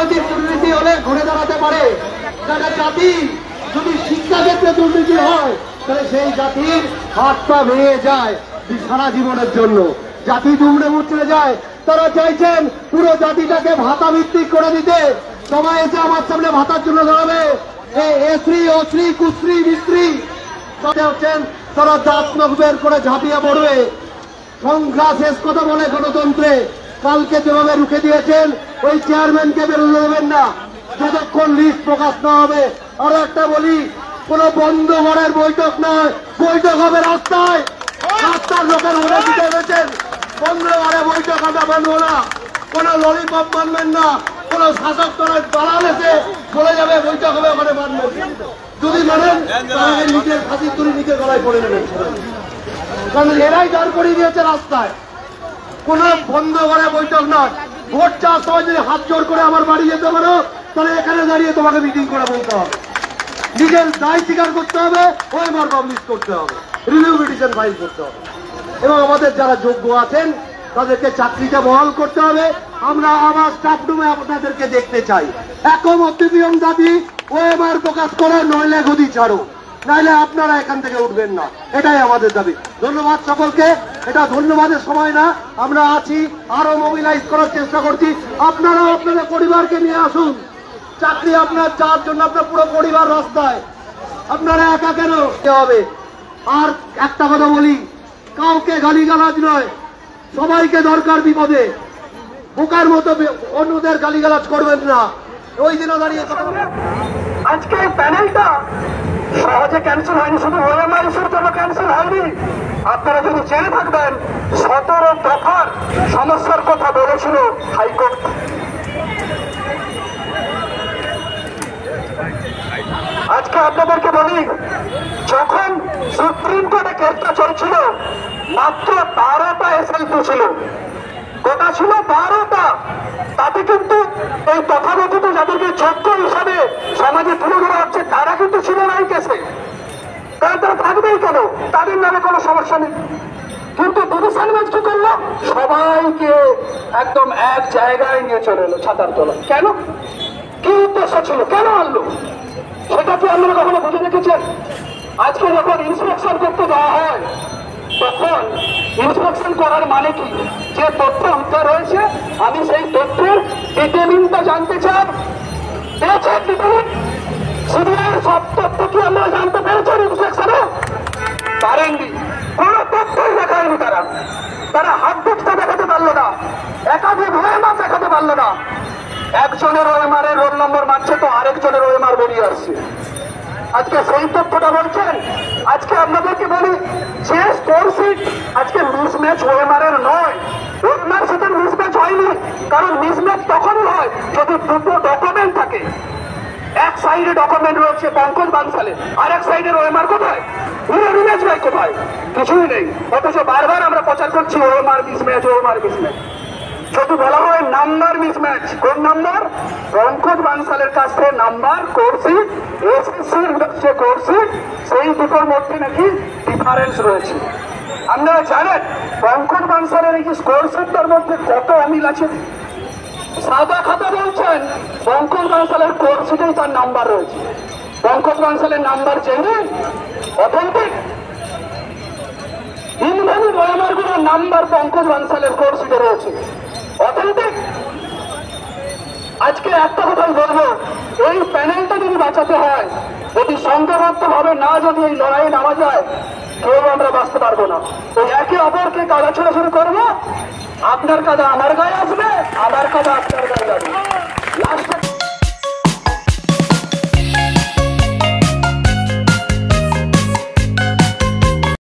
অর্থনৈতিক দুর্নীতি হলে ঘুরে দাঁড়াতে পারে। যারা জাতি যদি শিক্ষাক্ষেত্রে দুর্নীতি হয় তাহলে সেই জাতির হাত পা ভেঙে যায় সারা জীবনের জন্য, জাতি দুমড়ে মুচড়ে যায়। তারা চাইছেন পুরো জাতিটাকে ভাতা ভিত্তিক করে দিতে। সবাই এসে আমার সামনে ভাতার জন্য দাঁড়াবে। এশ্রী অশ্রী কুশ্রী মিস্ত্রি হচ্ছেন তারা দাঁত নখ বের করে ঝাঁপিয়ে পড়বে। সংখ্যা শেষ কথা বলে গণতন্ত্রে কালকে যেভাবে রুখে দিয়েছেন ওই চেয়ারম্যানকে বেরোতে দেবেন না যতক্ষণ লিস্ট প্রকাশ না হবে। আরো একটা বলি, কোন বন্ধ ঘরের বৈঠক নয়, বৈঠক হবে রাস্তায়। রাস্তার লোকের ওরা দিতে পেরেছেন বন্ধ ঘরে বৈঠক আমরা মানবো না। কোন ললিপপ মানবেন না, কোন শাসক দলের দালাল এসে বলে যাবে বৈঠক হবে ওখানে মানবেন। যদি মানেন তাহলে নিজের ফাঁসির দড়ি নিজের গলায় পড়ে নেবেন, কারণ এরাই দাঁড় করিয়ে দিয়েছে রাস্তায়। কোন বন্ধ ঘরে বৈঠক নয়। ভোট চাওয়ার সময় যদি হাত জোর করে আমার বাড়ি যেতে পারো তাহলে এখানে দাঁড়িয়ে তোমাকে মিটিং করে বলতে হবে, নিজের দায় স্বীকার করতে হবে, ওএমআর পাবলিশ করতে হবে, রিভিউ পিটিশন ফাইল করতে হবে এবং আমাদের যারা যোগ্য আছেন তাদেরকে চাকরিটা বহাল করতে হবে। আমরা আবার স্টাফ রুমে আপনাদেরকে দেখতে চাই। একমত দাবি ওএমআর প্রকাশ করো, নইলে গদি ছাড়ো, নাইলে আপনারা এখান থেকে উঠবেন না, এটাই আমাদের দাবি। ধন্যবাদ সকলকে। এটা ধন্যবাদের সময় না, আমরা আছি, আরো মোবিলাইজ করার চেষ্টা করছি। আপনারাও আপনাদের পরিবারকে নিয়ে আসুন। চাকরি আপনার যার জন্য আপনার পুরো পরিবার রাস্তায়, আপনারা একা কেন হবে? আর একটা কথা বলি, কাউকে গালিগালাজ নয়, সবাইকে দরকার বিপদে, বোকার মতো অন্যদের গালিগালাজ করবেন না। ওই দিনও দাঁড়িয়ে আজকে প্যানেলটা সহজে ক্যান্সেল হয়নি, শুধু ওএমআর ইস্যুর জন্য ক্যান্সেল হয়নি। আপনারা যদি জেনে থাকবেন 17 দফার সমস্যার কথা বলেছিল হাইকোর্ট। আজকে আপনাদেরকে বলি, যখন সুপ্রিম কোর্টে কেসটা চলছিল মাত্র 12টা এসএলপি ছিল, গোটা ছিল 12টা। তাতে কিন্তু এই তথাকথিত যাদেরকে যোগ্য হিসাবে সমাজে তুলে ধরা হচ্ছে তারা কিন্তু ছিল না এই কেসে, কারণ তারা থাকবেই কেন, তাদের নামে কোনো সমস্যা নেই। কিন্তু ডিভিশন বেঞ্চ কি করলো? সবাইকে একদম এক জায়গায় নিয়ে চলে এলো ছাতার তলায়। কেন? কি উদ্দেশ্য ছিল? কেন আনলো? সেটা কি আপনারা কখনো বুঝে দেখেছেন? আজকে যখন ইন্সপেকশন করতে দেওয়া হয় তখন ইন্সপেকশন করার মানে কি? যে তথ্য উদ্ধার হয়েছে আমি সেই তথ্যের ডিটেইলটা জানতে চাই। পেয়েছেন ডিটেইল? সিবিআইয়ের সব তথ্য কি আমরা জানতে পেরেছেন ইন্সপেকশনে? পারেননি, কোনো তথ্যই দেখায়নি তারা। তারা হাতটা দেখাতে পারলো না, একাধিক ওএমআর দেখাতে পারলো না। একজনের ওএমআর এর রোল নম্বর মানছে তো আরেকজনের ওএমআর বেরিয়ে আসছে। আজকে সেই তথ্যটা বলছেন। আজকে আপনাদেরকে বলি, যে স্কোরশিট আজকে মিসম্যাচ ওএমআর এর নয়, ওএমআর সাথে মিসম্যাচ হয়নি। কারণ মিসম্যাচ তখনই হয় যদি দুটো ডকুমেন্ট থাকে। এক সাইডে ডকুমেন্ট রয়েছে পঙ্কজ বানসালের, আর এক সাইডের ওএমআর কোথায়? মিসম্যাচ ভাই কোথায়? কিছুই নেই। অথচ বারবার আমরা প্রচার করছি ওএমআর মিসম্যাচ, ওএমআর মিসম্যাচ। যদি বলা হয় নাম্বার মিসম্যাচ, কোন নাম্বার? পঙ্কজ বানসালের কাছ থেকে নাম্বার, কোর্সিট, এসএসসির যে কোর্সিট, সেই দুটোর মধ্যে নাকি ডিফারেন্স রয়েছে। আপনারা জানেন পঙ্কজ বানসালের এই কোর্সিটটার মধ্যে কত অমিল আছে? সাদা খাতা বলছেন পঙ্কজ বানসালের কোর্সিটেই তার নাম্বার রয়েছে। পঙ্কজ বানসালের নাম্বার জেনে অথেন্টিক ইনভ্যালিড ওএমআর গুলোর নাম্বার পঙ্কজ বানসালের কোর্সিটে রয়েছে, অথেন্টিক। আজকে একটা কথাই বলবো, এই প্যানেলটা যদি বাঁচাতে হয়, যদি সংঘবদ্ধ ভাবে না যদি এই লড়াইয়ে নামা যায়, কেউ আমরা বাঁচতে পারবো না। ওই একে অপরকে কাদা ছোড়াছুড়ি করবো, আপনার কাদা আমার গায়ে আসবে, আমার কাদা আপনার গায়ে যাবে। লাস্ট